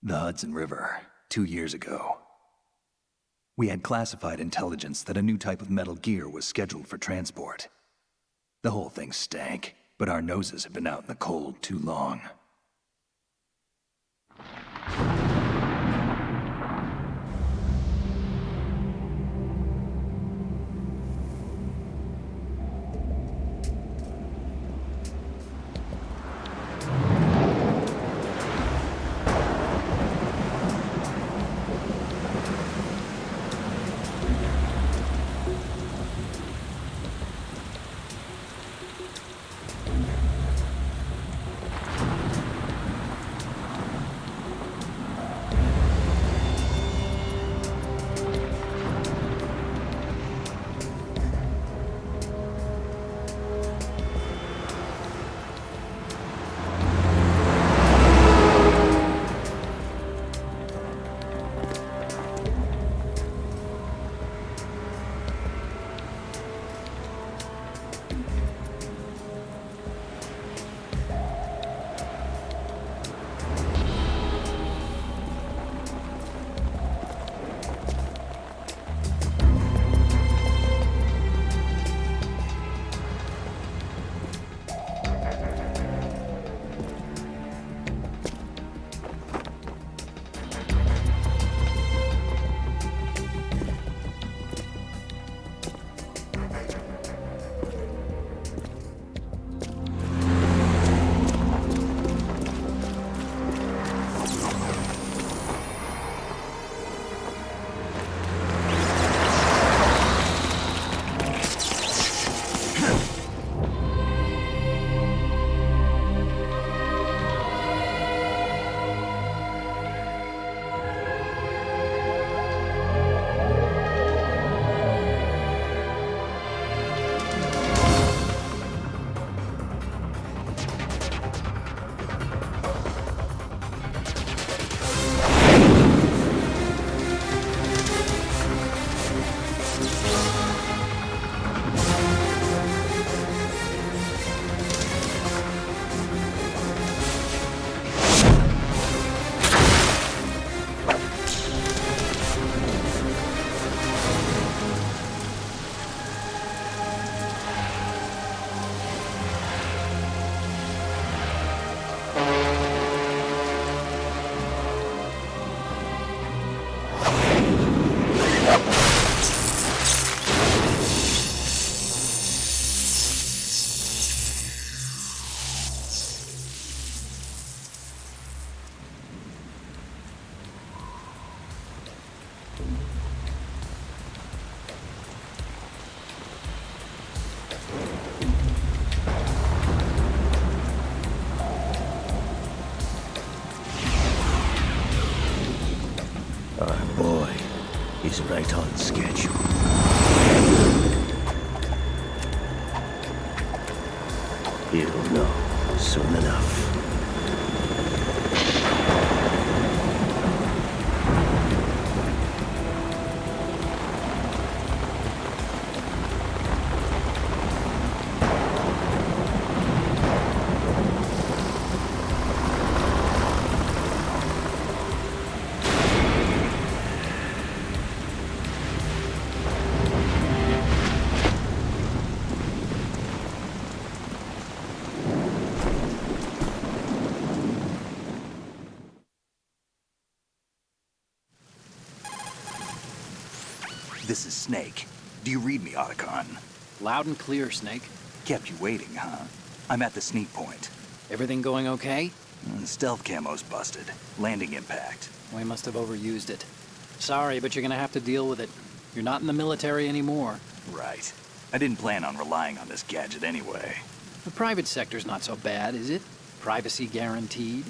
The Hudson River, 2 years ago. We had classified intelligence that a new type of metal gear was scheduled for transport. The whole thing stank, but our noses had been out in the cold too long. is right on schedule. You'll know soon enough. This is Snake. Do you read me, Otacon? Loud and clear, Snake. Kept you waiting, huh? I'm at the sneak point. Everything going okay? Stealth camo's busted. Landing impact. We must have overused it. Sorry, but you're gonna have to deal with it. You're not in the military anymore. Right. I didn't plan on relying on this gadget anyway. The private sector's not so bad, is it? Privacy guaranteed?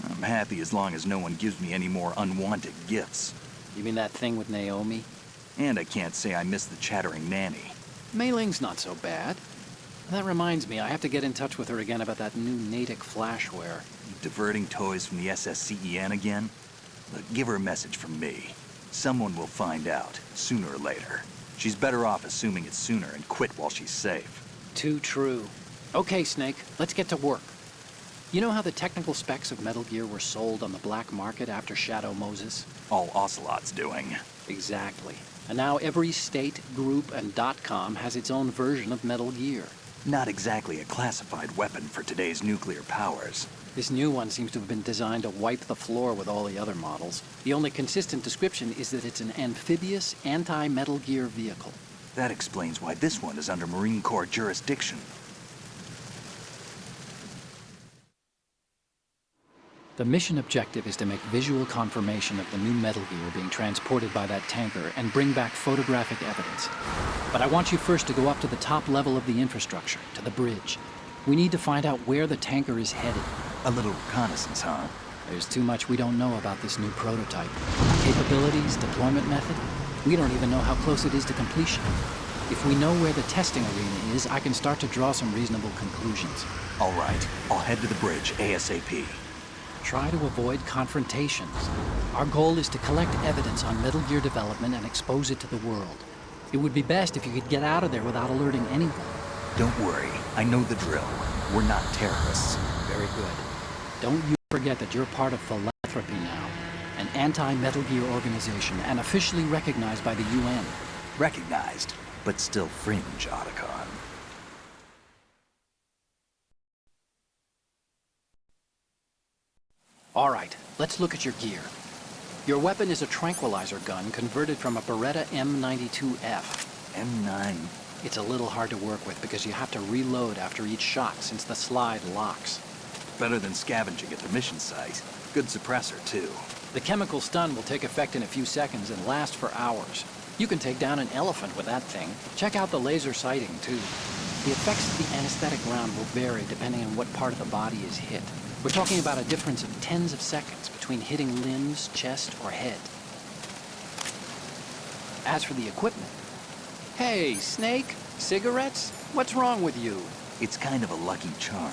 I'm happy as long as no one gives me any more unwanted gifts. You mean that thing with Naomi? And I can't say I miss the chattering nanny. Mei Ling's not so bad. That reminds me, I have to get in touch with her again about that new Natick flashware. Diverting toys from the SSCEN again? Look, give her a message from me. Someone will find out, sooner or later. She's better off assuming it sooner and quit while she's safe. Too true. Okay, Snake, let's get to work. You know how the technical specs of Metal Gear were sold on the black market after Shadow Moses? All Ocelot's doing. Exactly. And now every state, group, and .com has its own version of Metal Gear. Not exactly a classified weapon for today's nuclear powers. This new one seems to have been designed to wipe the floor with all the other models. The only consistent description is that it's an amphibious, anti-Metal Gear vehicle. That explains why this one is under Marine Corps jurisdiction. The mission objective is to make visual confirmation of the new Metal Gear being transported by that tanker and bring back photographic evidence. But I want you first to go up to the top level of the infrastructure, to the bridge. We need to find out where the tanker is headed. A little reconnaissance, huh? There's too much we don't know about this new prototype. Capabilities, deployment method. We don't even know how close it is to completion. If we know where the testing arena is, I can start to draw some reasonable conclusions. All right, I'll head to the bridge ASAP. Try to avoid confrontations. Our goal is to collect evidence on Metal Gear development and expose it to the world. It would be best if you could get out of there without alerting anyone. Don't worry, I know the drill. We're not terrorists. Very good. Don't you forget that you're part of Philanthropy now, an anti-Metal Gear organization and officially recognized by the UN. Recognized, but still fringe, Otacon. All right, let's look at your gear. Your weapon is a tranquilizer gun converted from a Beretta M92F. M9. It's a little hard to work with because you have to reload after each shot since the slide locks. Better than scavenging at the mission site. Good suppressor, too. The chemical stun will take effect in a few seconds and last for hours. You can take down an elephant with that thing. Check out the laser sighting, too. The effects of the anesthetic round will vary depending on what part of the body is hit. We're talking about a difference of tens of seconds between hitting limbs, chest, or head. As for the equipment... Hey, Snake, cigarettes? What's wrong with you? It's kind of a lucky charm.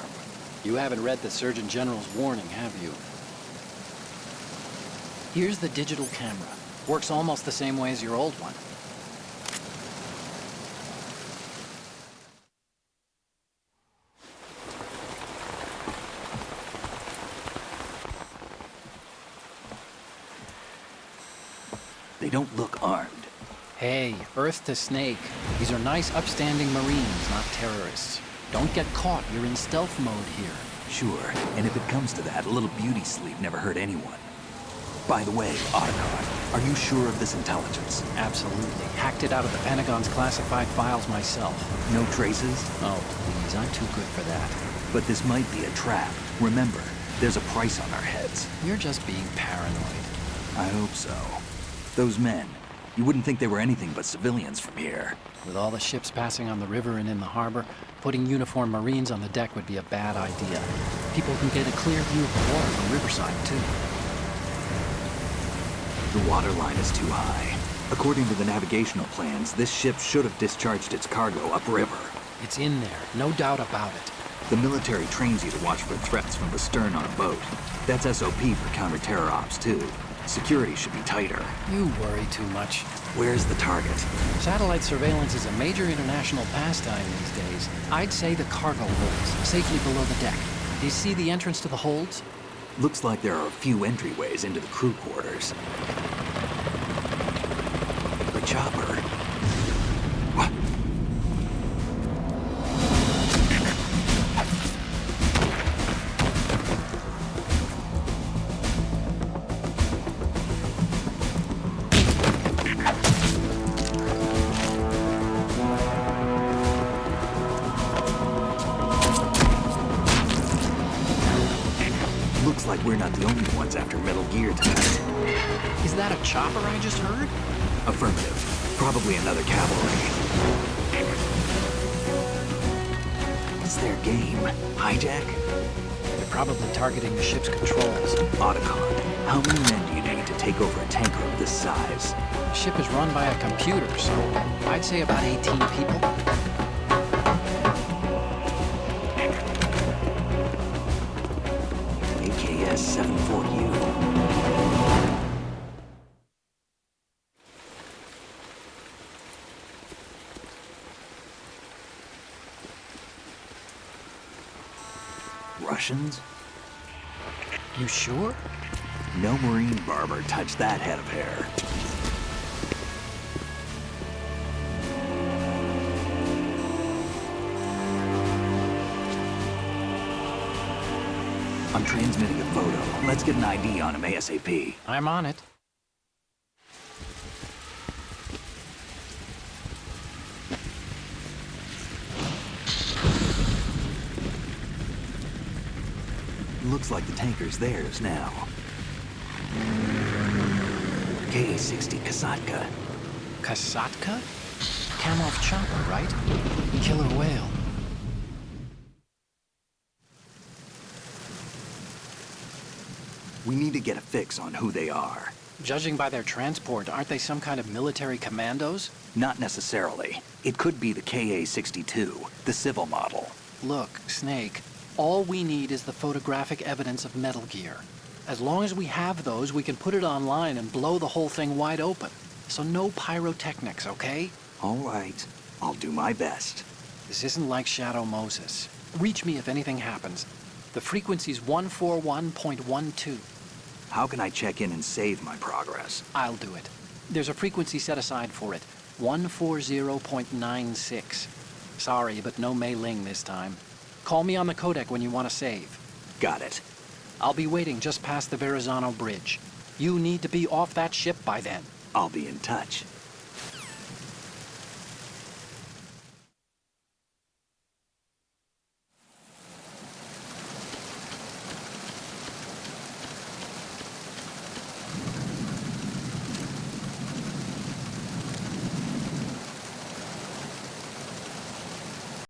You haven't read the Surgeon General's warning, have you? Here's the digital camera. Works almost the same way as your old one. They don't look armed. Hey, Earth to Snake. These are nice, upstanding Marines, not terrorists. Don't get caught. You're in stealth mode here. Sure, and if it comes to that, a little beauty sleep never hurt anyone. By the way, Otacon, are you sure of this intelligence? Absolutely. Hacked it out of the Pentagon's classified files myself. No traces? Oh, please, I'm too good for that. But this might be a trap. Remember, there's a price on our heads. You're just being paranoid. I hope so. Those men, you wouldn't think they were anything but civilians from here. With all the ships passing on the river and in the harbor, putting uniformed Marines on the deck would be a bad idea. People can get a clear view of the water from riverside, too. The water line is too high. According to the navigational plans, this ship should have discharged its cargo upriver. It's in there, no doubt about it. The military trains you to watch for threats from the stern on a boat. That's SOP for counter-terror ops, too. Security should be tighter. You worry too much. Where's the target? Satellite surveillance is a major international pastime these days. I'd say the cargo holds, safely below the deck. Do you see the entrance to the holds? Looks like there are a few entryways into the crew quarters. The chopper. What? Looks like we're not the only ones after Metal Gear tonight. Is that a chopper I just heard? Affirmative. Probably another cavalry. It's their game. Hijack? They're probably targeting the ship's controls. Otacon. How many men do you need to take over a tanker of this size? The ship is run by a computer, so I'd say about 18 people. AKS 74U. Russians? You sure? No Marine barber touched that head of hair. I'm transmitting a photo. Let's get an ID on him ASAP. I'm on it. Looks like the tanker's theirs now. KA-60 Kasatka. Kasatka? Kamov chopper, right? Killer whale. We need to get a fix on who they are. Judging by their transport, aren't they some kind of military commandos? Not necessarily. It could be the KA-62, the civil model. Look, Snake, all we need is the photographic evidence of Metal Gear. As long as we have those, we can put it online and blow the whole thing wide open. So no pyrotechnics, okay? All right. I'll do my best. This isn't like Shadow Moses. Reach me if anything happens. The frequency's 141.12. How can I check in and save my progress? I'll do it. There's a frequency set aside for it. 140.96. Sorry, but no Mei Ling this time. Call me on the codec when you want to save. Got it. I'll be waiting just past the Verrazano Bridge. You need to be off that ship by then. I'll be in touch.